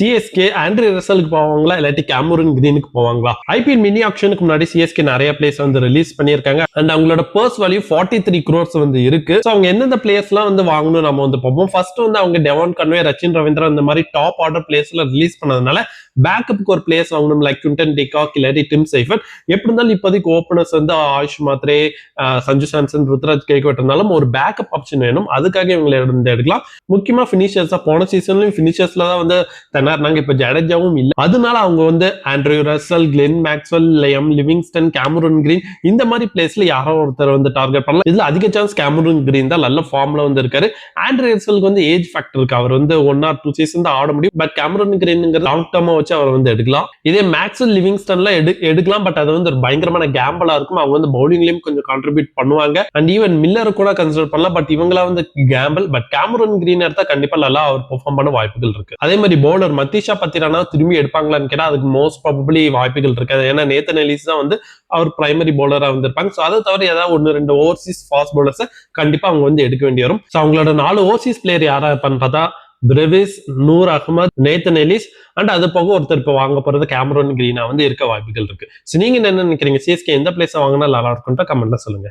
CSK Andre ரசலுக்கு போவாங்களா இல்லாட்டி Cameron கிரீனுக்கு போவாங்களா? ஐபிஎல் மினி ஆக்ஷனுக்கு முன்னாடி சிஎஸ்கே நிறைய பிளேஸ் வந்து ரிலீஸ் பண்ணியிருக்காங்க அண்ட் அவங்களோட பர்ஸ் வேல்யூ 43 crores வந்து இருக்கு. அவங்க எந்தெந்த பிளேயர்ஸ் எல்லாம் வந்து வாங்கணும் நம்ம வந்து பார்ப்போம். ஃபர்ஸ்ட் வந்து அவங்க டெவான் கன்வே, ரச்சின் ரவீந்திரா இந்த மாதிரி டாப் ஆர்டர் பிளேயர்ஸ்ல ரிலீஸ் பண்ணதுனால பேக்கப்புக்கு ஒரு பிளேயர்ஸ் வாங்கணும், லைக் குவிண்டன் டிகாக் இல்லாட்டி டிம் சைஃபன். எப்படி இருந்தாலும் இப்போதைக்கு ஓப்பனர்ஸ் வந்து ஆயுஷ் மாத்ரே, சஞ்சு சாம்சன், ருத்ராஜ் கேக்வாட் இருந்தாலும் ஒரு பேக்கப் ஆப்ஷன் வேணும். அதுக்காக இவங்களை இருந்து எடுக்கலாம். முக்கியமா பினிஷர்ஸ் போன சீசன்லயும் பினிஷர்ஸ்ல தான் வந்து தன்னார்னாங்க. இப்ப ஜடேஜாவும் இல்ல, அதனால அவங்க வந்து Andre Russell, Glenn Maxwell, Liam Livingstone, Cameron Green இந்த மாதிரி பிளேஸ்ல யாரோ ஒருத்தர் வந்து டார்கெட் பண்ணலாம். இதுல அதிக சான்ஸ் கேமரூன் கிரீன் தான் நல்ல ஃபார்ம்ல வந்து இருக்காரு. ஆண்ட்ரூ ரசலுக்கு வந்து ஏஜ் ஃபேக்டர் இருக்கு. அவர் வந்து 1 or 2 சீசன் தான் ஆட முடியும். பட் கேமரூன் கிரீன்ங்கிறது லாங் டர்மா வச்சு அவர் வந்து எடுக்கலாம். இதே மேக்ஸ்வெல், லிவிங்ஸ்டன்ல எடுக்கலாம். பட் அது வந்து ஒரு பயங்கரமான கேம்பிளா இருக்கும். அவங்க வந்து பவுலிங்லயும் கொஞ்சம் கான்ட்ரிபியூட் பண்ணுவாங்க. அண்ட் ஈவன் மில்லர் கூட கன்சிடர் பண்ணலாம். பட் இவங்களா வந்து கேம்பிள். பட் கேமரூன் கிரீன் எடுத்தா கண்டிப்பா நல்லா அவர் பெர்ஃபார்ம் பண்ண வாய்ப்புகள் இருக்கு. அதே மாதிரி பவுலர் மத்தீஷா பத்திரானா திரும்பி எடுப்பாங்களான்னு கேட்டா அதுக்கு மோஸ்ட் ப்ராபபிலி வாய்ப்புகள் இருக்காது. ஏன்னா நேத்தன் எலிஸ் தான் வந்து அவர் பிரைமரி பவுலரா வந்திருப்பாங்க. சோ அதை தவிர ஏதாவது 1-2 ஓவர்சீஸ் ஃபாஸ்ட் பவுலர்ஸ் கண்டிப்பா அவங்க வந்து எடுக்க வேண்டி வரும். சோ அவங்களோட 4 ஓவர்சீஸ் பிளேயர் யாரா இருப்பான்னு பார்த்தா Brevis, Noor Ahmad, Nathan Ellis and அது போக ஒருத்தர் இப்ப வாங்க போறது கேமரூன் கிரீனா வந்து இருக்க வாய்ப்புகள் இருக்கு. நீங்க என்ன நினைக்கிறீங்க? சிஎஸ்கே எந்த பிளேஸ் வாங்கினா நல்லா இருக்கும்னு கமெண்ட்ல சொல்லுங்க.